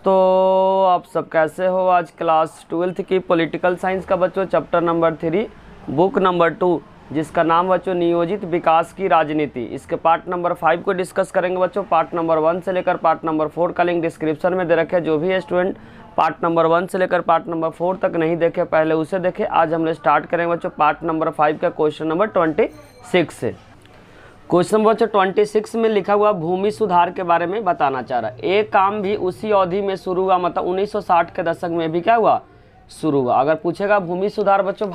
दोस्तों, आप सब कैसे हो। आज क्लास 12th की पॉलिटिकल साइंस का बच्चों चैप्टर नंबर 3 बुक नंबर 2 जिसका नाम बच्चों नियोजित विकास की राजनीति, इसके पार्ट नंबर 5 को डिस्कस करेंगे बच्चों। पार्ट नंबर 1 से लेकर पार्ट नंबर 4 का लिंक डिस्क्रिप्शन में दे रखे हैं। जो भी है स्टूडेंट पार्ट नंबर 1 से लेकर पार्ट नंबर 4 तक नहीं देखे पहले उसे देखे। आज हम लोग स्टार्ट करेंगे बच्चों पार्ट नंबर 5 का क्वेश्चन नंबर 26 से। क्वेश्चन नंबर 26 में लिखा हुआ भूमि सुधार के बारे में बताना चाह रहा है। एक काम भी उसी अवधि में शुरू हुआ, मतलब 1960 के दशक में भी क्या हुआ, शुरू हुआ। अगर पूछेगा भूमि सुधार बच्चों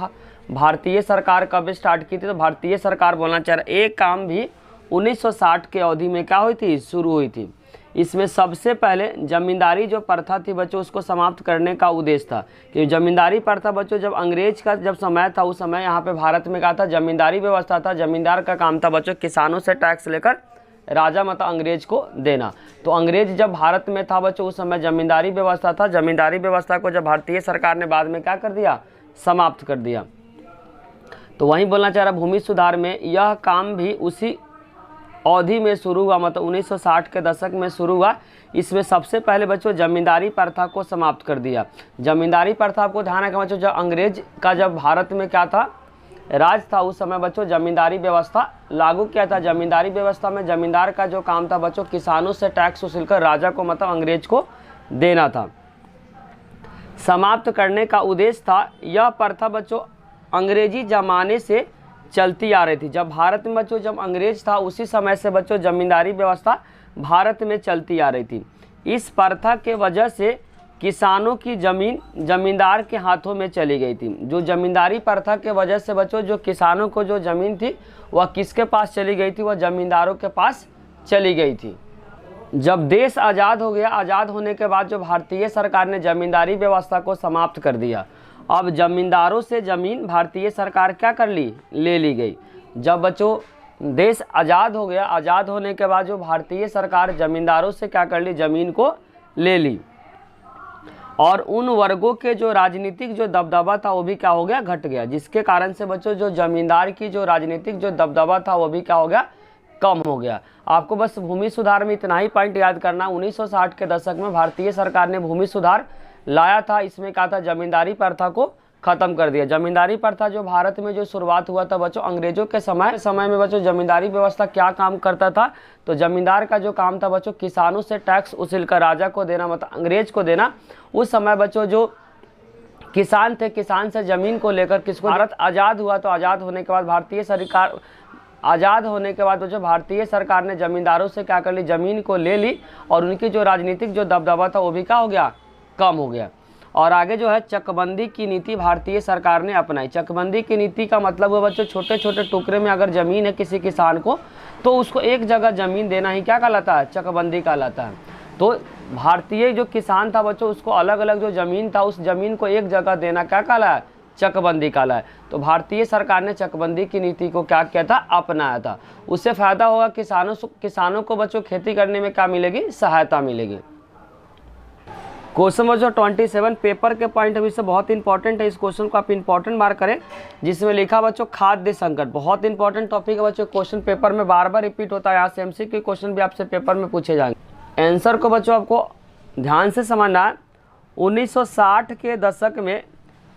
भारतीय सरकार कब स्टार्ट की थी, तो भारतीय सरकार बोलना चाह रहा है एक काम भी 1960 के अवधि में क्या हुई थी, शुरू हुई थी। इसमें सबसे पहले जमींदारी जो प्रथा थी बच्चों उसको समाप्त करने का उद्देश्य था। कि जमींदारी प्रथा बच्चों जब अंग्रेज का जब समय था उस समय यहाँ पे भारत में क्या था, जमींदारी व्यवस्था था। जमींदार का काम था बच्चों किसानों से टैक्स लेकर राजा मतलब अंग्रेज को देना। तो अंग्रेज जब भारत में था बच्चों उस समय जमींदारी व्यवस्था था। जमींदारी व्यवस्था को जब भारतीय सरकार ने बाद में क्या कर दिया, समाप्त कर दिया। तो वहीं बोलना चाह रहा भूमि सुधार में यह काम भी उसी अवधि में शुरू हुआ, मतलब 1960 के दशक में शुरू हुआ। इसमें सबसे पहले बच्चों जमींदारी प्रथा को समाप्त कर दिया। जमींदारी प्रथा आपको ध्यान रखना बच्चों, जब अंग्रेज का जब भारत में क्या था, राज था, उस समय बच्चों जमींदारी व्यवस्था लागू किया था। जमींदारी व्यवस्था में जमींदार का जो काम था बच्चों किसानों से टैक्स वसूल कर राजा को मतलब अंग्रेज को देना था। समाप्त करने का उद्देश्य था। यह प्रथा बच्चों अंग्रेजी जमाने से चलती आ रही थी। जब भारत में बच्चों जब अंग्रेज था उसी समय से बच्चों जमींदारी व्यवस्था भारत में चलती आ रही थी। इस प्रथा के वजह से किसानों की ज़मीन जमींदार के हाथों में चली गई थी। जो जमींदारी प्रथा के वजह से बच्चों जो किसानों को जो ज़मीन थी वह किसके पास चली गई थी, वह जमींदारों के पास चली गई थी। जब देश आज़ाद हो गया, आज़ाद होने के बाद जो भारतीय सरकार ने जमींदारी व्यवस्था को समाप्त कर दिया। अब जमींदारों से ज़मीन भारतीय सरकार क्या कर ली, ले ली गई। जब बच्चों देश आज़ाद हो गया, आज़ाद होने के बाद जो भारतीय सरकार जमींदारों से क्या कर ली, ज़मीन को ले ली। और उन वर्गों के जो राजनीतिक जो दबदबा था वो भी क्या हो गया, घट गया। जिसके कारण से बच्चों जो जमींदार की जो राजनीतिक जो दबदबा था वो भी क्या हो गया, कम हो गया। आपको बस भूमि सुधार में इतना ही पॉइंट याद करना। 1960 के दशक में भारतीय सरकार ने भूमि सुधार लाया था। इसमें क्या था, जमींदारी प्रथा को खत्म कर दिया। जमींदारी प्रथा जो भारत में जो शुरुआत हुआ था बच्चों अंग्रेजों के समय में बच्चों जमींदारी व्यवस्था क्या काम करता था, तो जमींदार का जो काम था बच्चों किसानों से टैक्स उसूल कर राजा को देना, मतलब अंग्रेज को देना। उस समय बच्चों जो किसान थे, किसान से ज़मीन को लेकर किसको, भारत आज़ाद हुआ तो आज़ाद होने के बाद भारतीय सरकार आज़ाद होने के बाद जो भारतीय सरकार ने ज़मींदारों से क्या कर ली, ज़मीन को ले ली। और उनकी जो राजनीतिक जो दबदबा था वो भी क्या हो गया, कम हो गया। और आगे जो है चकबंदी की नीति भारतीय सरकार ने अपनाई। चकबंदी की नीति का मतलब हुआ बच्चों छोटे छोटे टुकड़े में अगर ज़मीन है किसी किसान को तो उसको एक जगह ज़मीन देना ही क्या कहलाता है, चकबंदी कहलाता है। तो भारतीय जो किसान था बच्चों उसको अलग अलग जो ज़मीन था उस ज़मीन को एक जगह देना क्या कहला है, चकबंदी कहला है। तो भारतीय सरकार ने चकबंदी की नीति को क्या किया था, अपनाया था। उससे फ़ायदा होगा किसानों को बच्चों खेती करने में क्या मिलेगी, सहायता मिलेगी। क्वेश्चन नंबर 27 पेपर के पॉइंट ऑफ व्यू से बहुत इंपॉर्टेंट है। इस क्वेश्चन को आप इंपॉर्टेंट मार्क करें, जिसमें लिखा बच्चों खाद्य संकट। बहुत इंपॉर्टेंट टॉपिक है बच्चों, क्वेश्चन पेपर में बार बार रिपीट होता है। यहाँ से एमसीक्यू क्वेश्चन भी आपसे पेपर में पूछे जाएंगे। आंसर को बच्चों आपको ध्यान से समझना है। 1960 के दशक में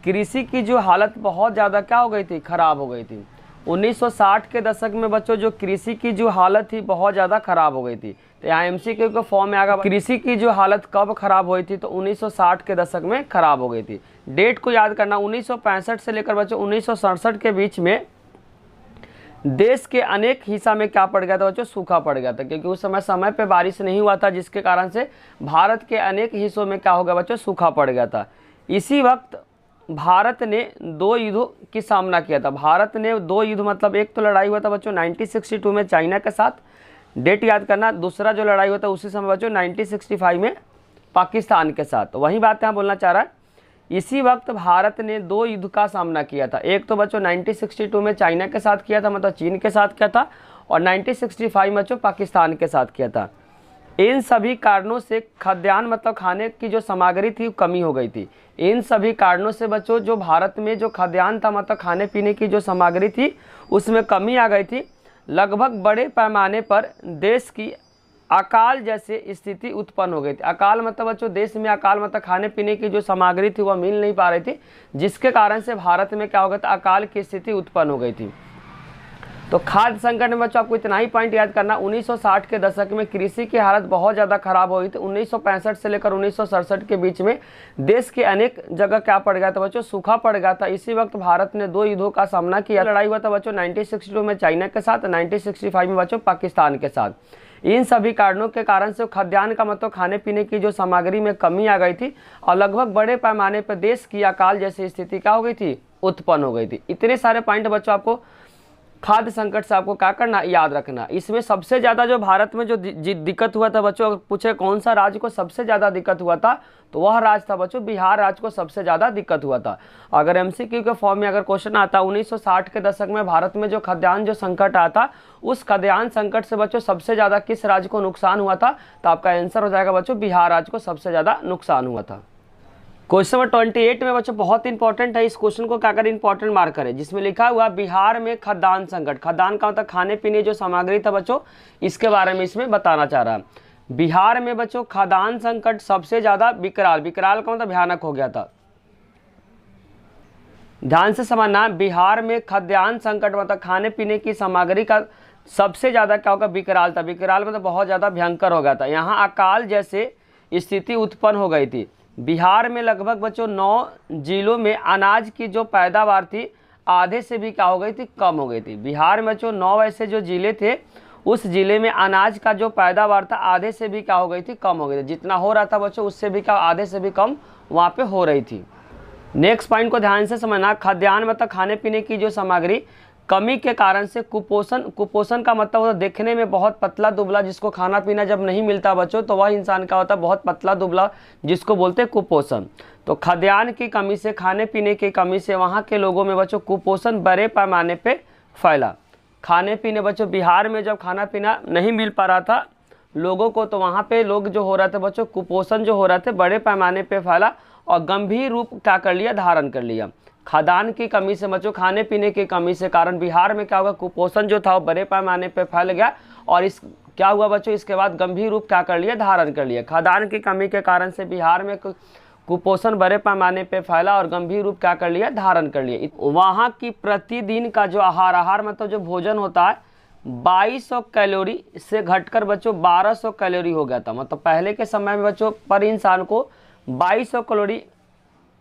कृषि की जो हालत बहुत ज़्यादा क्या हो गई थी, खराब हो गई थी। 1960 के दशक में बच्चों जो कृषि की जो हालत थी बहुत ज़्यादा खराब हो गई थी। तो यहाँ एमसीक्यू के फॉर्म में आएगा कृषि की जो हालत कब खराब हुई थी, तो 1960 के दशक में खराब हो गई थी। डेट को याद करना, 1965 से लेकर बच्चों 1967 के बीच में देश के अनेक हिस्सा में क्या पड़ गया था बच्चों, सूखा पड़ गया था। क्योंकि उस समय पे बारिश नहीं हुआ था, जिसके कारण से भारत के अनेक हिस्सों में क्या हो गया बच्चों, सूखा पड़ गया था। इसी वक्त भारत ने 2 युद्धों की सामना किया था। भारत ने 2 युद्ध, मतलब एक तो लड़ाई हुआ था बच्चों 1962 में चाइना के साथ, डेट याद करना। दूसरा जो लड़ाई हुआ था उसी समय बच्चों 1965 में पाकिस्तान के साथ। तो वही बात यहाँ बोलना चाह रहा है। इसी वक्त भारत ने 2 युद्ध का सामना किया था। एक तो बच्चों 1962 में चाइना के साथ किया था, मतलब चीन के साथ किया था, और 1965 में बच्चों पाकिस्तान के साथ किया था। इन सभी कारणों से खाद्यान्न मतलब खाने की जो सामग्री थी कमी हो गई थी। इन सभी कारणों से बच्चों जो भारत में जो खाद्यान्न था मतलब खाने पीने की जो सामग्री थी उसमें कमी आ गई थी। लगभग बड़े पैमाने पर देश की अकाल जैसे स्थिति उत्पन्न हो गई थी। अकाल मतलब बच्चों देश में अकाल मतलब खाने पीने की जो सामग्री थी वह मिल नहीं पा रही थी, जिसके कारण से भारत में क्या हो गया था, अकाल की स्थिति उत्पन्न हो गई थी। तो खाद्य संकट में बच्चों आपको इतना ही पॉइंट याद करना, 1960 के दशक में कृषि की हालत बहुत ज़्यादा खराब हो गई थी। 1965 से लेकर 1967 के बीच में देश के अनेक जगह क्या पड़ गया था बच्चों, सूखा पड़ गया था। इसी वक्त भारत ने 2 युद्धों का सामना किया। लड़ाई हुआ था बच्चों 1962 में चाइना के साथ, 1965 में बच्चों पाकिस्तान के साथ। इन सभी कारणों के कारण से खाद्यान्न का मतलब खाने पीने की जो सामग्री में कमी आ गई थी और लगभग बड़े पैमाने पर देश की अकाल जैसी स्थिति क्या हो गई थी, उत्पन्न हो गई थी। इतने सारे पॉइंट बच्चों आपको खाद्य संकट से आपको क्या करना, याद रखना। इसमें सबसे ज़्यादा जो भारत में जो दिक्कत हुआ था बच्चों, अगर पूछे कौन सा राज्य को सबसे ज़्यादा दिक्कत हुआ था तो वह राज्य था बच्चों बिहार राज्य को सबसे ज़्यादा दिक्कत हुआ था। अगर एमसीक्यू के फॉर्म में अगर क्वेश्चन आता 1960 के दशक में भारत में जो खाद्यान्न जो संकट आया था, उस खाद्यान्न संकट से बच्चों सबसे ज़्यादा किस राज्य को नुकसान हुआ था, तो आपका आंसर हो जाएगा बच्चों बिहार राज्य को सबसे ज़्यादा नुकसान हुआ था। क्वेश्चन नंबर 28 में बच्चों बहुत इंपॉर्टेंट है, इस क्वेश्चन को क्या करें, इंपॉर्टेंट मार्क करें, जिसमें लिखा हुआ बिहार में खाद्यान्न संकट। खाद्यान्न का मतलब खाने पीने जो सामग्री था बच्चों, इसके बारे में इसमें बताना चाह रहा है। बिहार में बच्चों खाद्यान्न संकट सबसे ज्यादा विकराल, विकराल का मतलब भयानक हो गया था। ध्यान से समझना, बिहार में खाद्यान्न संकट मतलब खाने पीने की सामग्री का सबसे ज्यादा क्या होगा, विकराल था। विकराल मतलब बहुत ज्यादा भयंकर हो गया था। यहाँ अकाल जैसे स्थिति उत्पन्न हो गई थी। बिहार में लगभग बच्चों 9 जिलों में अनाज की जो पैदावार थी आधे से भी क्या हो गई थी, कम हो गई थी। बिहार में बच्चों 9 ऐसे जो जिले थे, उस जिले में अनाज का जो पैदावार था आधे से भी क्या हो गई थी, कम हो गई थी। जितना हो रहा था बच्चों उससे भी क्या आधे से भी कम वहाँ पे हो रही थी। नेक्स्ट पॉइंट को ध्यान से समझना, खाद्यान्न मतलब खाने पीने की जो सामग्री कमी के कारण से कुपोषण, कुपोषण का मतलब होता है देखने में बहुत पतला दुबला, जिसको खाना पीना जब नहीं मिलता बच्चों तो वह इंसान का होता है बहुत पतला दुबला, जिसको बोलते हैं कुपोषण। तो खाद्यान्न की कमी से, खाने पीने की कमी से वहाँ के लोगों में बच्चों कुपोषण बड़े पैमाने पे फैला। खाने पीने बच्चों बिहार में जब खाना पीना नहीं मिल पा रहा था लोगों को, तो वहाँ पे लोग जो हो रहे थे बच्चों, कुपोषण जो हो रहे थे बड़े पैमाने पे फैला और गंभीर रूप क्या कर लिया, धारण कर लिया। खाद्यान्न की कमी से बच्चों, खाने पीने की कमी से कारण बिहार में क्या होगा, कुपोषण जो था वो बड़े पैमाने पे फैल गया और इस क्या हुआ बच्चों, इसके बाद गंभीर रूप क्या कर लिया, धारण कर लिया। खाद्यान्न की कमी के कारण से बिहार में कुपोषण बड़े पैमाने पे फैला और गंभीर रूप क्या कर लिया, धारण कर लिया। वहाँ की प्रतिदिन का जो आहार मतलब जो भोजन होता है 2200 कैलोरी से घटकर बच्चों 1200 कैलोरी हो गया था। मतलब पहले के समय में बच्चों पर इंसान को 2200 कैलोरी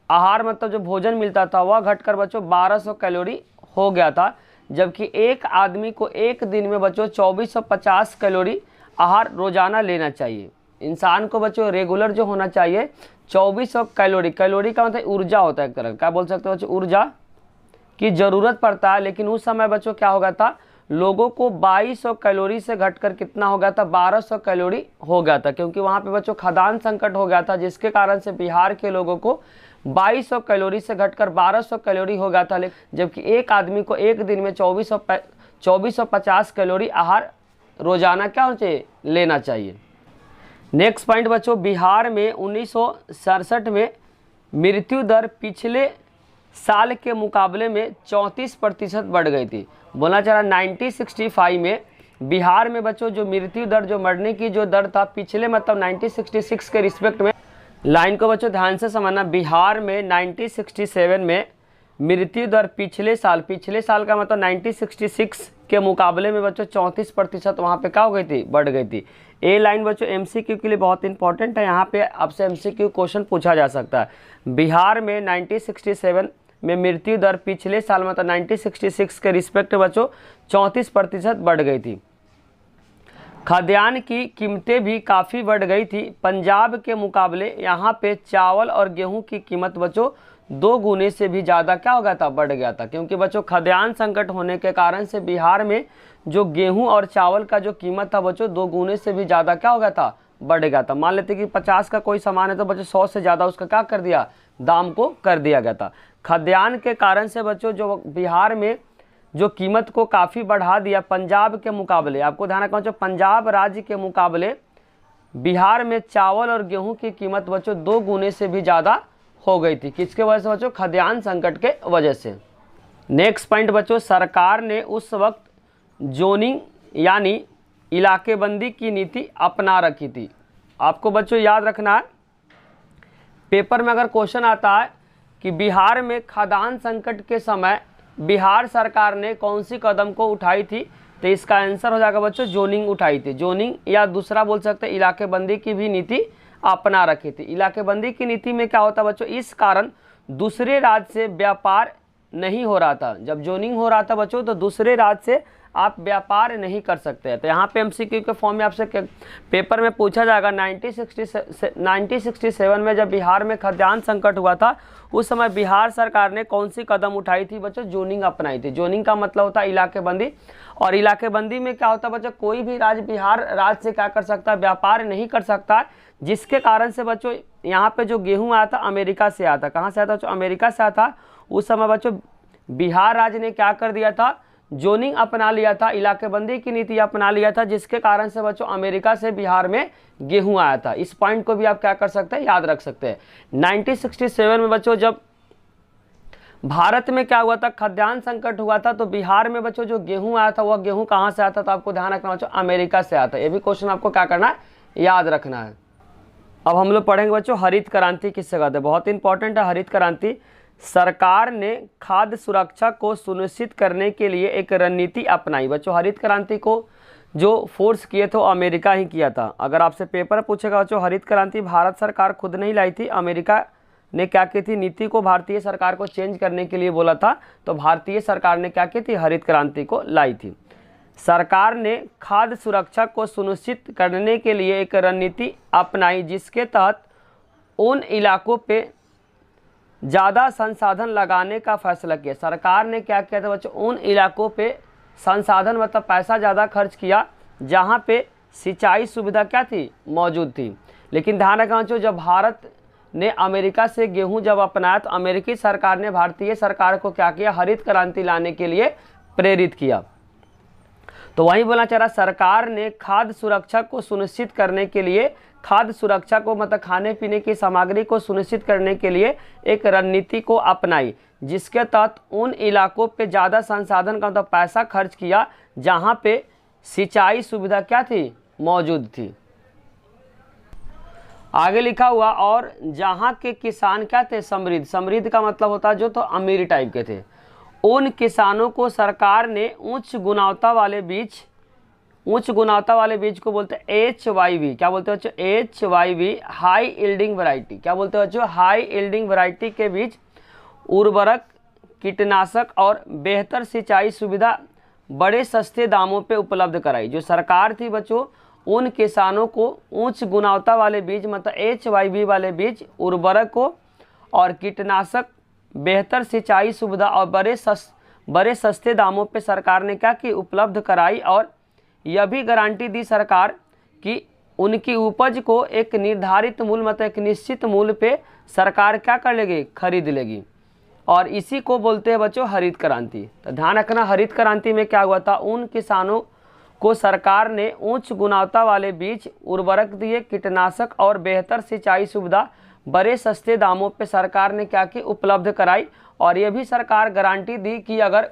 आहार मतलब जो भोजन मिलता था वह घटकर बच्चों 1200 कैलोरी हो गया था, जबकि एक आदमी को एक दिन में बच्चों 2450 कैलोरी आहार रोजाना लेना चाहिए। इंसान को बच्चों रेगुलर जो होना चाहिए 2400 कैलोरी, कैलोरी का मतलब ऊर्जा होता है एक तरह, क्या बोल सकते हो बच्चों, ऊर्जा की ज़रूरत पड़ता है। लेकिन उस समय बच्चों क्या हो गया था, लोगों को 2200 कैलोरी से घटकर कितना हो गया था, 1200 कैलोरी हो गया था, क्योंकि वहाँ पे बच्चों खाद्यान्न संकट हो गया था, जिसके कारण से बिहार के लोगों को 2200 कैलोरी से घटकर 1200 कैलोरी हो गया था। जबकि एक आदमी को एक दिन में 2450 कैलोरी आहार रोजाना क्या होना चाहिए, लेना चाहिए। नेक्स्ट पॉइंट बच्चों, बिहार में 1967 में मृत्यु दर पिछले साल के मुकाबले में 34% बढ़ गई थी। बोलना चाह रहा 1965 में बिहार में बच्चों जो मृत्यु दर, जो मरने की जो दर था पिछले मतलब 1966 के रिस्पेक्ट में, लाइन को बच्चों ध्यान से समझना, बिहार में 1967 में मृत्यु दर पिछले साल का मतलब 1966 के मुकाबले में बच्चों 34% वहाँ पे क्या हो गई थी, बढ़ गई थी। ए लाइन बच्चों एमसीक्यू के लिए बहुत इंपॉर्टेंट है, यहाँ पे आपसे एमसीक्यू क्वेश्चन पूछा जा सकता है। बिहार में 1967 में मृत्यु दर पिछले साल मतलब 1966 के रिस्पेक्ट में बच्चों 34% बढ़ गई थी। खाद्यान्न की कीमतें भी काफ़ी बढ़ गई थी। पंजाब के मुकाबले यहाँ पे चावल और गेहूं की कीमत बच्चों 2 गुने से भी ज़्यादा क्या हो गया था, बढ़ गया था, क्योंकि बच्चों खाद्यान्न संकट होने के कारण से बिहार में जो गेहूं और चावल का जो कीमत था बच्चों 2 गुने से भी ज़्यादा क्या हो गया था, बढ़ गया था। मान लेते कि 50 का कोई सामान है तो बच्चों 100 से ज़्यादा उसका क्या कर दिया, दाम को कर दिया गया था। खाद्यान्न के कारण से बच्चों जो बिहार में जो कीमत को काफ़ी बढ़ा दिया पंजाब के मुकाबले, आपको ध्यान रखना, पंजाब राज्य के मुकाबले बिहार में चावल और गेहूं की कीमत बच्चों 2 गुने से भी ज़्यादा हो गई थी। किसके वजह से बच्चों, खाद्यान्न संकट के वजह से। नेक्स्ट पॉइंट बच्चों, सरकार ने उस वक्त जोनिंग यानी इलाकेबंदी की नीति अपना रखी थी। आपको बच्चों याद रखना है, पेपर में अगर क्वेश्चन आता है कि बिहार में खाद्यान्न संकट के समय बिहार सरकार ने कौन सी कदम को उठाई थी, तो इसका आंसर हो जाएगा बच्चों जोनिंग उठाई थी। जोनिंग या दूसरा बोल सकते हैं इलाकेबंदी की भी नीति अपना रखी थी। इलाकेबंदी की नीति में क्या होता है बच्चों, इस कारण दूसरे राज्य से व्यापार नहीं हो रहा था। जब जोनिंग हो रहा था बच्चों तो दूसरे राज्य से आप व्यापार नहीं कर सकते हैं। तो यहाँ पे एमसीक्यू के फॉर्म में आपसे पेपर में पूछा जाएगा 1967 में जब बिहार में खाद्यान्न संकट हुआ था, उस समय बिहार सरकार ने कौन सी कदम उठाई थी बच्चों, जोनिंग अपनाई थी। जोनिंग का मतलब होता है इलाकेबंदी, और इलाकेबंदी में क्या होता है बच्चों, कोई भी राज्य बिहार राज्य से क्या कर सकता है, व्यापार नहीं कर सकता, जिसके कारण से बच्चों यहाँ पे जो गेहूँ आया था अमेरिका से आया था। कहाँ से आया था बच्चों, अमेरिका से आया था। उस समय बच्चों बिहार राज्य ने क्या कर दिया था, जोनिंग अपना लिया था, इलाकेबंदी की नीति अपना लिया था, जिसके कारण से बच्चों अमेरिका से बिहार में गेहूं आया था। इस पॉइंट को भी आप क्या कर सकते हैं, याद रख सकते हैं। 1967 में बच्चों जब भारत में क्या हुआ था, खाद्यान्न संकट हुआ था, तो बिहार में बच्चों जो गेहूं आया था वह गेहूं कहां से आता था, तो आपको ध्यान रखना बच्चों अमेरिका से आता है। ये भी क्वेश्चन आपको क्या करना है, याद रखना है। अब हम लोग पढ़ेंगे बच्चों हरित क्रांति किससे कहते हैं, बहुत इंपॉर्टेंट है हरित क्रांति। सरकार ने खाद्य सुरक्षा को सुनिश्चित करने के लिए एक रणनीति अपनाई। बच्चों हरित क्रांति को जो फोर्स किए थे अमेरिका ही किया था। अगर आपसे पेपर पूछेगा बच्चों हरित क्रांति भारत सरकार खुद नहीं लाई थी, अमेरिका ने क्या की थी, नीति को भारतीय सरकार को चेंज करने के लिए बोला था, तो भारतीय सरकार ने क्या की थी, हरित क्रांति को लाई थी। सरकार ने खाद्य सुरक्षा को सुनिश्चित करने के लिए एक रणनीति अपनाई, जिसके तहत उन इलाकों पे ज़्यादा संसाधन लगाने का फैसला किया। सरकार ने क्या किया था बच्चों, उन इलाकों पे संसाधन मतलब पैसा ज़्यादा खर्च किया जहाँ पे सिंचाई सुविधा क्या थी, मौजूद थी। लेकिन ध्यान रखना बच्चों, जब भारत ने अमेरिका से गेहूं जब अपनाया तो अमेरिकी सरकार ने भारतीय सरकार को क्या किया, हरित क्रांति लाने के लिए प्रेरित किया। तो वही बोलना चाह रहा, सरकार ने खाद्य सुरक्षा को सुनिश्चित करने के लिए, खाद्य सुरक्षा को मतलब खाने पीने की सामग्री को सुनिश्चित करने के लिए एक रणनीति को अपनाई, जिसके तहत उन इलाकों पे ज़्यादा संसाधन का मतलब पैसा खर्च किया जहाँ पे सिंचाई सुविधा क्या थी, मौजूद थी। आगे लिखा हुआ, और जहाँ के किसान क्या थे, समृद्ध। समृद्ध का मतलब होता है जो तो अमीर टाइप के थे, उन किसानों को सरकार ने उच्च गुणवत्ता वाले बीज, उच्च गुणवत्ता वाले बीज को बोलते हैं HYV। क्या बोलते हैं बच्चों, HYV हाई यील्डिंग वैरायटी। क्या बोलते हैं बच्चों, हाई यील्डिंग वैरायटी के बीज, उर्वरक, कीटनाशक और बेहतर सिंचाई सुविधा बड़े सस्ते दामों पे उपलब्ध कराई। जो सरकार थी बच्चों उन किसानों को उच्च गुणवत्ता वाले बीज मतलब HYV वाले बीज, उर्वरक को और कीटनाशक, बेहतर सिंचाई सुविधा और बड़े सस्ते दामों पे सरकार ने क्या की, उपलब्ध कराई। और यह भी गारंटी दी सरकार कि उनकी उपज को एक निर्धारित मूल्य मतलब एक निश्चित मूल्य पे सरकार क्या कर लेगी, खरीद लेगी। और इसी को बोलते हैं बच्चों हरित क्रांति। तो ध्यान रखना, हरित क्रांति में क्या हुआ था, उन किसानों को सरकार ने उच्च गुणवत्ता वाले बीज, उर्वरक दिए, कीटनाशक और बेहतर सिंचाई सुविधा बड़े सस्ते दामों पे सरकार ने क्या की, उपलब्ध कराई। और ये भी सरकार गारंटी दी कि अगर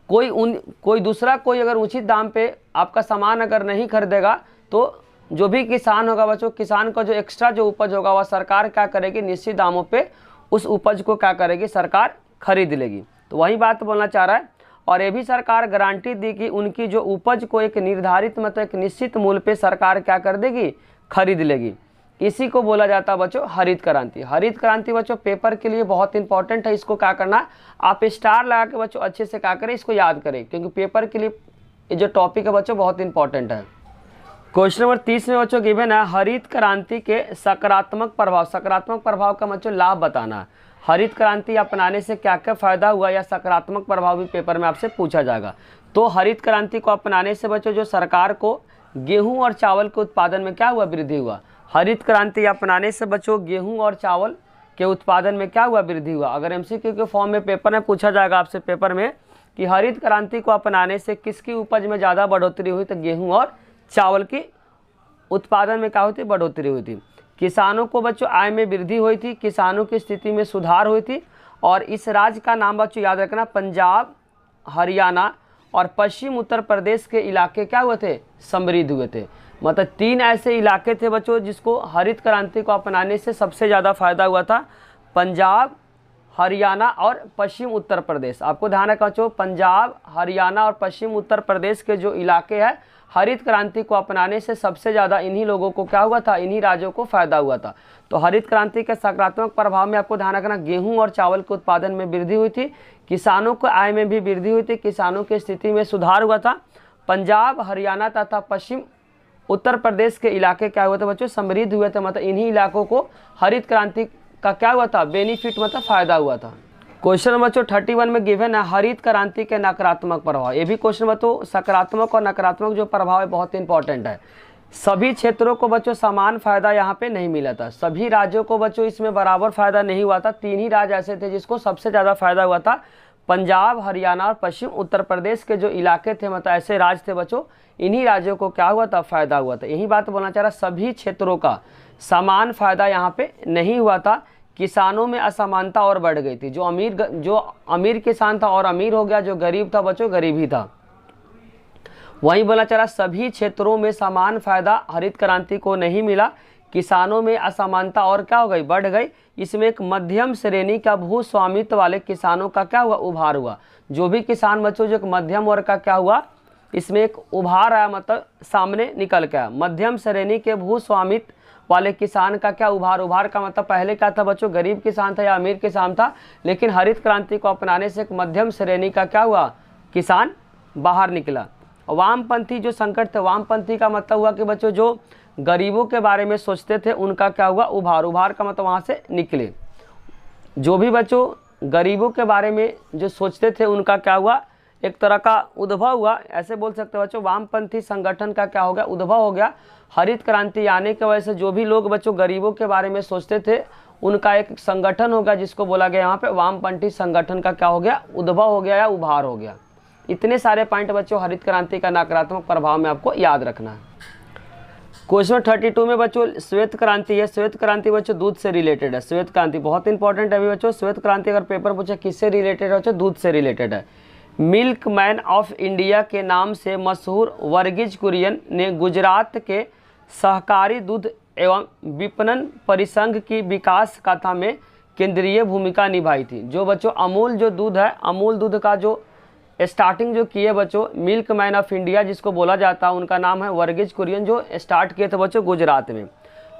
कोई दूसरा कोई अगर उचित दाम पे आपका सामान अगर नहीं खरीदेगा तो जो भी किसान होगा बच्चों, किसान का जो एक्स्ट्रा जो उपज होगा वह सरकार क्या करेगी, निश्चित दामों पे उस उपज को क्या करेगी, सरकार खरीद लेगी। तो वही बात बोलना चाह रहा है। और ये भी सरकार गारंटी दी कि उनकी जो उपज को एक निर्धारित मतलब एक निश्चित मूल्य पे सरकार क्या कर देगी, खरीद लेगी। इसी को बोला जाता है बच्चों हरित क्रांति। हरित क्रांति बच्चों पेपर के लिए बहुत इंपॉर्टेंट है, इसको क्या करना, आप स्टार लगा के बच्चों अच्छे से क्या करें, इसको याद करें, क्योंकि पेपर के लिए ये जो टॉपिक है बच्चों बहुत इंपॉर्टेंट है। क्वेश्चन नंबर 30 में बच्चों गिवन है हरित क्रांति के सकारात्मक प्रभाव। सकारात्मक प्रभाव का बच्चों लाभ बताना है। हरित क्रांति अपनाने से क्या क्या फायदा हुआ या सकारात्मक प्रभाव भी पेपर में आपसे पूछा जाएगा। तो हरित क्रांति को अपनाने से बच्चों जो सरकार को गेहूं और चावल के उत्पादन में क्या हुआ, वृद्धि हुआ। हरित क्रांति अपनाने से बच्चों गेहूं और चावल के उत्पादन में क्या हुआ, वृद्धि हुआ। अगर एमसीक्यू के फॉर्म में पेपर में पूछा जाएगा आपसे पेपर में कि हरित क्रांति को अपनाने से किसकी उपज में ज़्यादा बढ़ोतरी हुई, तो गेहूं और चावल की उत्पादन में क्या होती, बढ़ोतरी हुई थी। किसानों को बच्चों आय में वृद्धि हुई थी, किसानों की स्थिति में सुधार हुई थी। और इस राज्य का नाम बच्चों याद रखना, पंजाब, हरियाणा और पश्चिम उत्तर प्रदेश के इलाके क्या हुए थे, समृद्ध हुए थे। मतलब 3 ऐसे इलाके थे बच्चों जिसको हरित क्रांति को अपनाने से सबसे ज़्यादा फायदा हुआ था, पंजाब, हरियाणा और पश्चिम उत्तर प्रदेश। आपको ध्यान रखना बच्चों, पंजाब, हरियाणा और पश्चिम उत्तर प्रदेश के जो इलाके हैं, हरित क्रांति को अपनाने से सबसे ज़्यादा इन्हीं लोगों को क्या हुआ था, इन्हीं राज्यों को फायदा हुआ था। तो हरित क्रांति के सकारात्मक प्रभाव में आपको ध्यान रखना, गेहूं और चावल के उत्पादन में वृद्धि हुई थी, किसानों को आय में भी वृद्धि हुई थी, किसानों की स्थिति में सुधार हुआ था। पंजाब, हरियाणा तथा पश्चिम उत्तर प्रदेश के इलाके क्या हुए थे बच्चों, समृद्ध हुए थे। मतलब इन्हीं इलाकों को हरित क्रांति का क्या हुआ था, बेनिफिट मतलब फायदा हुआ था। क्वेश्चन नंबर 31 में गिवन है हरित क्रांति के नकारात्मक प्रभाव। ये भी क्वेश्चन बच्चों सकारात्मक और नकारात्मक जो प्रभाव है बहुत इंपॉर्टेंट है। सभी क्षेत्रों को बच्चों समान फायदा यहाँ पे नहीं मिला था, सभी राज्यों को बच्चों इसमें बराबर फायदा नहीं हुआ था। 3 ही राज्य ऐसे थे जिसको सबसे ज़्यादा फायदा हुआ था, पंजाब, हरियाणा और पश्चिम उत्तर प्रदेश के जो इलाके थे, मतलब ऐसे राज्य थे बच्चों, इन्हीं राज्यों को क्या हुआ था, फायदा हुआ था। यही बात बोलना चाह रहा, सभी क्षेत्रों का समान फायदा यहाँ पे नहीं हुआ था। किसानों में असमानता और बढ़ गई थी, जो अमीर किसान था और अमीर हो गया, जो गरीब था बच्चों गरीब ही था। वहीं बोलना चाह रहा, सभी क्षेत्रों में समान फायदा हरित क्रांति को नहीं मिला, किसानों में असमानता और क्या हो गई, बढ़ गई। इसमें एक मध्यम श्रेणी का भू स्वामित्व वाले किसानों का क्या हुआ, उभार हुआ। जो भी किसान बच्चों जो एक मध्यम वर्ग का क्या हुआ, इसमें एक उभार आया, मतलब सामने निकल के आया। मध्यम श्रेणी के भू स्वामित्व वाले किसान का क्या उभार का मतलब पहले क्या था बच्चों, गरीब किसान था या अमीर किसान था, लेकिन हरित क्रांति को अपनाने से एक मध्यम श्रेणी का क्या हुआ, किसान बाहर निकला। वामपंथी जो संकट थे, वामपंथी का मतलब हुआ कि बच्चों जो गरीबों के बारे में सोचते थे उनका क्या हुआ, उभार का मतलब वहाँ से निकले। जो भी बच्चों गरीबों के बारे में जो सोचते थे उनका क्या हुआ, एक तरह का उद्भव हुआ, ऐसे बोल सकते हो बच्चों। वामपंथी संगठन का क्या हो गया, उद्भव हो गया। हरित क्रांति आने की वजह से जो भी लोग बच्चों गरीबों के बारे में सोचते थे उनका एक संगठन हो गया, जिसको बोला गया यहाँ पे वामपंथी संगठन का क्या हो गया, उद्भव हो गया या उभार हो गया। इतने सारे पॉइंट बच्चों हरित क्रांति का नकारात्मक प्रभाव में आपको याद रखना है। क्वेश्चन 32 में बच्चों श्वेत क्रांति है। श्वेत क्रांति बच्चों दूध से रिलेटेड है। श्वेत क्रांति बहुत इंपॉर्टेंट है अभी बच्चों। श्वेत क्रांति अगर पेपर पूछे किससे रिलेटेड है बच्चों, दूध से रिलेटेड है। मिल्क मैन ऑफ इंडिया के नाम से मशहूर वर्गीज कुरियन ने गुजरात के सहकारी दूध एवं विपणन परिसंघ की विकास गाथा में केंद्रीय भूमिका निभाई थी। जो बच्चों अमूल जो दूध है, अमूल दूध का जो स्टार्टिंग जो किए बच्चों मिल्क मैन ऑफ इंडिया जिसको बोला जाता है, उनका नाम है वर्गीज कुरियन, जो स्टार्ट किए थे बच्चों गुजरात में।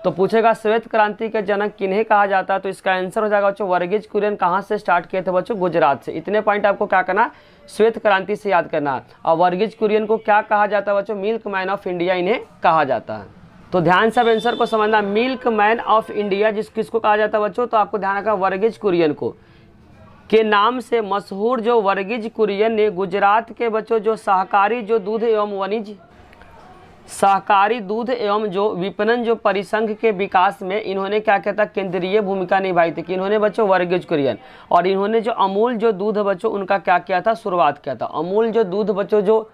तो पूछेगा श्वेत क्रांति के जनक किन्हें कहा जाता है, तो इसका आंसर हो जाएगा बच्चों वर्गीज कुरियन कहाँ से स्टार्ट किए थे बच्चों, गुजरात से। इतने पॉइंट आपको क्या करना, श्वेत क्रांति से याद करना है। और वर्गीज कुरियन को क्या कहा जाता है बच्चों, मिल्क मैन ऑफ इंडिया इन्हें कहा जाता है। तो ध्यान से आंसर को समझना, मिल्क मैन ऑफ इंडिया किसको कहा जाता है बच्चों, तो आपको ध्यान रखना वर्गीज कुरियन को के नाम से मशहूर जो वर्गीज कुरियन ने गुजरात के बच्चों जो सहकारी जो दूध एवं वाणिज्य सहकारी दूध एवं जो विपणन जो परिसंघ के विकास में इन्होंने क्या किया था, केंद्रीय भूमिका निभाई थी। कि इन्होंने बच्चों वर्गीज कुरियन, और इन्होंने जो अमूल जो दूध बच्चों उनका क्या किया था, शुरुआत किया था। अमूल जो दूध बच्चों जो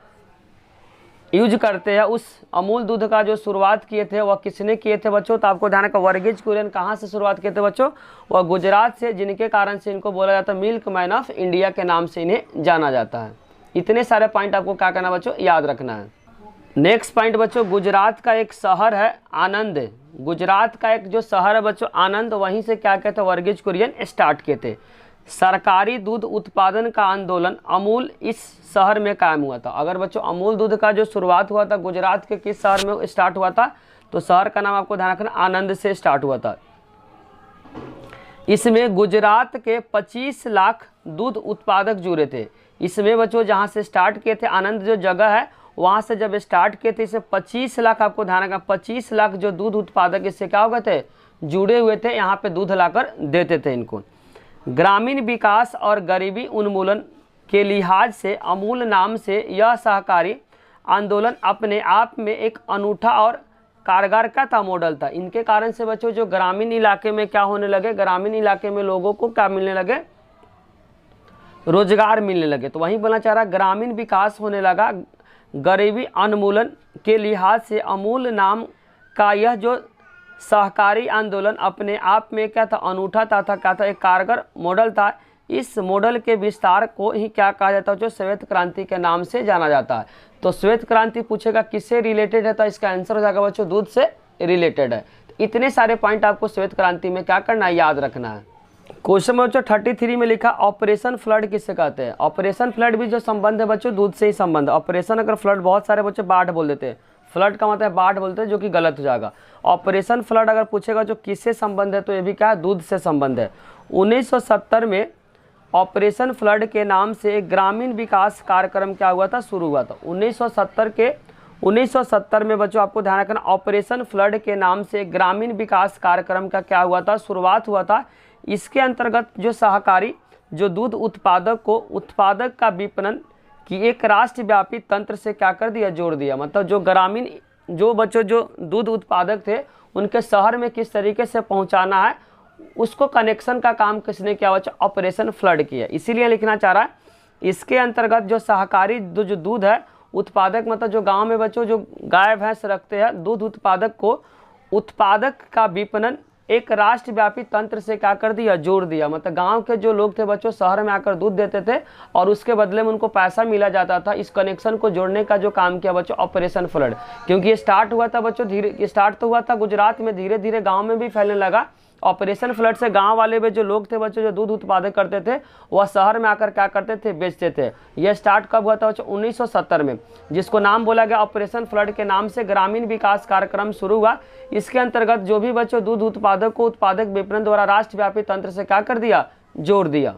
यूज करते हैं, उस अमूल दूध का जो शुरुआत किए थे वह किसने किए थे बच्चों, तो आपको ध्यान रखना वर्गीज कुरियन कहाँ से शुरुआत किए थे बच्चों, वह गुजरात से, जिनके कारण से इनको बोला जाता है मिल्क मैन ऑफ इंडिया के नाम से इन्हें जाना जाता है। इतने सारे पॉइंट आपको क्या करना बच्चों, याद रखना है। नेक्स्ट पॉइंट बच्चों, गुजरात का एक शहर है आनंद। गुजरात का एक जो शहर है बच्चों आनंद, वहीं से क्या कहते हैं वर्गीज कुरियन स्टार्ट किए थे। सरकारी दूध उत्पादन का आंदोलन अमूल इस शहर में कायम हुआ था। अगर बच्चों अमूल दूध का जो शुरुआत हुआ था गुजरात के किस शहर में स्टार्ट हुआ था, तो शहर का नाम आपको ध्यान रखना आनंद से स्टार्ट हुआ था। इसमें गुजरात के 25 लाख दूध उत्पादक जुड़े थे। इसमें बच्चों जहाँ से स्टार्ट किए थे, आनंद जो जगह है वहाँ से जब स्टार्ट किए थे, इसे 25 लाख आपको ध्यान रखना, 25 लाख जो दूध उत्पादक इससे क्या हो गए थे, जुड़े हुए थे, यहाँ पे दूध लाकर देते थे इनको। ग्रामीण विकास और गरीबी उन्मूलन के लिहाज से अमूल नाम से यह सहकारी आंदोलन अपने आप में एक अनूठा और कारगर का था, मॉडल था। इनके कारण से बच्चों जो ग्रामीण इलाके में क्या होने लगे, ग्रामीण इलाके में लोगों को क्या मिलने लगे, रोजगार मिलने लगे। तो वहीं बोलना चाह रहा ग्रामीण विकास होने लगा, गरीबी उन्मूलन के लिहाज से अमूल नाम का यह जो सहकारी आंदोलन अपने आप में क्या था, अनूठा था क्या था, एक कारगर मॉडल था। इस मॉडल के विस्तार को ही क्या कहा जाता है, जो श्वेत क्रांति के नाम से जाना जाता है। तो श्वेत क्रांति पूछेगा किससे रिलेटेड है, तो इसका आंसर हो जाएगा बच्चों दूध से रिलेटेड है। तो इतने सारे पॉइंट आपको श्वेत क्रांति में क्या करना है, याद रखना है। क्वेश्चन में बच्चों 33 में लिखा ऑपरेशन फ्लड किससे कहते हैं। ऑपरेशन फ्लड भी जो संबंध है बच्चों दूध से ही संबंध है। ऑपरेशन अगर फ्लड बहुत सारे बच्चे बाढ़ बोल देते हैं, फ्लड का मतलब बाढ़ बोलते हैं, जो कि गलत हो जाएगा। ऑपरेशन फ्लड अगर पूछेगा जो किससे संबंध है, तो ये भी क्या है, दूध से संबंध है। 1970 में ऑपरेशन फ्लड के नाम से एक ग्रामीण विकास कार्यक्रम क्या हुआ था, शुरू हुआ था। 1970 में बच्चों आपको ध्यान रखना, ऑपरेशन फ्लड के नाम से एक ग्रामीण विकास कार्यक्रम का क्या हुआ था, शुरुआत हुआ था। इसके अंतर्गत जो सहकारी जो दूध उत्पादक को उत्पादक का विपणन की एक राष्ट्रव्यापी तंत्र से क्या कर दिया, जोड़ दिया। मतलब जो ग्रामीण जो बच्चों जो दूध उत्पादक थे उनके शहर में किस तरीके से पहुंचाना है, उसको कनेक्शन का काम किसने किया बच्चों, ऑपरेशन फ्लड किया। इसीलिए लिखना चाह रहा है इसके अंतर्गत जो सहकारी जो दूध है उत्पादक, मतलब जो गांव में बच्चों जो गाय भैंस रखते हैं, दूध उत्पादक को उत्पादक का विपणन एक राष्ट्रव्यापी तंत्र से क्या कर दिया, जोड़ दिया। मतलब गांव के जो लोग थे बच्चों शहर में आकर दूध देते थे और उसके बदले में उनको पैसा मिला जाता था। इस कनेक्शन को जोड़ने का जो काम किया बच्चों ऑपरेशन फ्लड, क्योंकि ये स्टार्ट हुआ था बच्चों स्टार्ट तो हुआ था गुजरात में, धीरे धीरे गाँव में भी फैलने लगा। ऑपरेशन फ्लड से गांव वाले में जो लोग थे बच्चों जो दूध उत्पादक करते थे वह शहर में आकर क्या करते थे, बेचते थे। यह स्टार्ट कब हुआ था बच्चों, 1970 में, जिसको नाम बोला गया ऑपरेशन फ्लड के नाम से ग्रामीण विकास कार्यक्रम शुरू हुआ। इसके अंतर्गत जो भी बच्चों दूध उत्पादक को उत्पादक विपणन द्वारा राष्ट्रव्यापी तंत्र से क्या कर दिया, जोड़ दिया।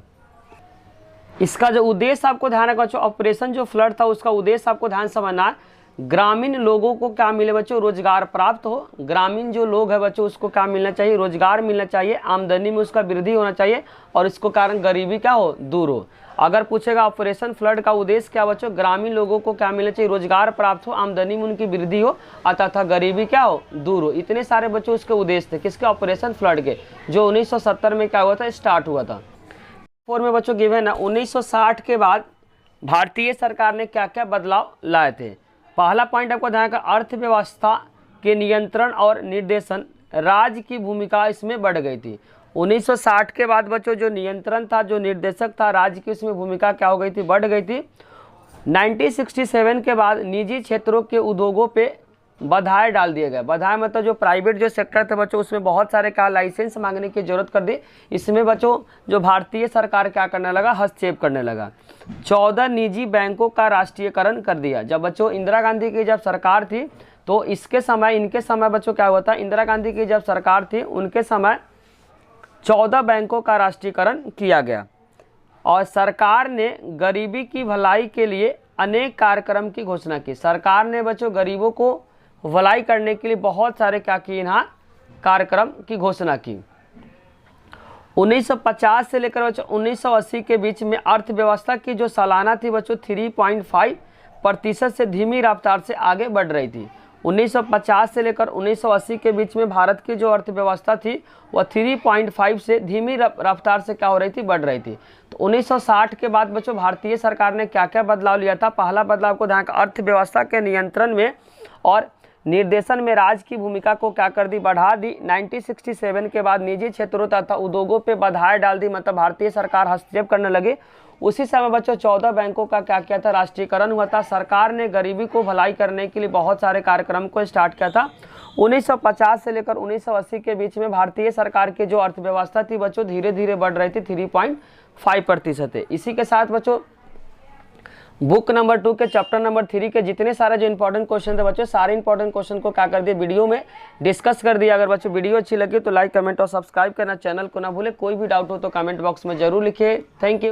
इसका जो उद्देश्य आपको ध्यान रखना बच्चों, ऑपरेशन जो फ्लड था उसका उद्देश्य आपको ध्यान समझना है, ग्रामीण लोगों को क्या मिले बच्चों, रोजगार प्राप्त हो। ग्रामीण जो लोग है बच्चों उसको क्या मिलना चाहिए, रोजगार मिलना चाहिए, आमदनी में उसका वृद्धि होना चाहिए और इसको कारण गरीबी क्या हो, दूर हो। अगर पूछेगा ऑपरेशन फ्लड का उद्देश्य क्या बच्चों, ग्रामीण लोगों को क्या मिलना चाहिए, रोजगार प्राप्त हो, आमदनी में उनकी वृद्धि हो तथा गरीबी क्या हो, दूर हो। इतने सारे बच्चों उसके उद्देश्य थे किसके, ऑपरेशन फ्लड के, जो 1970 में क्या हुआ था, स्टार्ट हुआ था। 4 में बच्चों गिवन है 1960 के बाद भारतीय सरकार ने क्या क्या बदलाव लाए थे। पहला पॉइंट आपको ध्यान रखना, अर्थव्यवस्था के नियंत्रण और निर्देशन, राज्य की भूमिका इसमें बढ़ गई थी। 1960 के बाद बच्चों जो नियंत्रण था, जो निर्देशक था, राज्य की उसमें भूमिका क्या हो गई थी, बढ़ गई थी। 1967 के बाद निजी क्षेत्रों के उद्योगों पे बाधाएं डाल दिए गए। बाधाएं मतलब जो प्राइवेट जो सेक्टर थे बच्चों उसमें बहुत सारे क्या लाइसेंस मांगने की जरूरत कर दी। इसमें बच्चों जो भारतीय सरकार क्या करने लगा, हस्तक्षेप करने लगा। 14 निजी बैंकों का राष्ट्रीयकरण कर दिया। जब बच्चों इंदिरा गांधी की जब सरकार थी तो इनके समय बच्चों क्या हुआ था, इंदिरा गांधी की जब सरकार थी उनके समय 14 बैंकों का राष्ट्रीयकरण किया गया और सरकार ने गरीबी की भलाई के लिए अनेक कार्यक्रम की घोषणा की। सरकार ने बच्चों गरीबों को भलाई करने के लिए बहुत सारे क्या किए, यहाँ कार्यक्रम की घोषणा की। 1950 से लेकर बच्चों 1980 के बीच में अर्थव्यवस्था की जो सालाना थी बच्चों 3.5% से धीमी रफ्तार से आगे बढ़ रही थी। 1950 से लेकर 1980 के बीच में भारत की जो अर्थव्यवस्था थी वह 3.5 से धीमी रफ्तार से क्या हो रही थी, बढ़ रही थी। तो 1960 के बाद बच्चों भारतीय सरकार ने क्या क्या बदलाव लिया था। पहला बदलाव को ध्यान, अर्थव्यवस्था के नियंत्रण में और निर्देशन में राज्य की भूमिका को क्या कर दी, बढ़ा दी। 1967 के बाद निजी क्षेत्रों तथा उद्योगों पे बाधाएं डाल दी, मतलब भारतीय सरकार हस्तक्षेप करने लगे। उसी समय बच्चों 14 बैंकों का क्या किया था, राष्ट्रीयकरण हुआ था। सरकार ने गरीबी को भलाई करने के लिए बहुत सारे कार्यक्रम को स्टार्ट किया था। 1950 से लेकर 1980 के बीच में भारतीय सरकार की जो अर्थव्यवस्था थी बच्चों धीरे धीरे बढ़ रही थी, 3.5% है। इसी के साथ बच्चों बुक नंबर 2 के चैप्टर नंबर 3 के जितने सारे जो इंपॉर्टेंट क्वेश्चन थे बच्चों, सारे इंपॉर्टेंट क्वेश्चन को क्या कर दिया, वीडियो में डिस्कस कर दिया। अगर बच्चों वीडियो अच्छी लगी तो लाइक कमेंट और सब्सक्राइब करना, चैनल को ना भूले। कोई भी डाउट हो तो कमेंट बॉक्स में जरूर लिखिए। Thank you.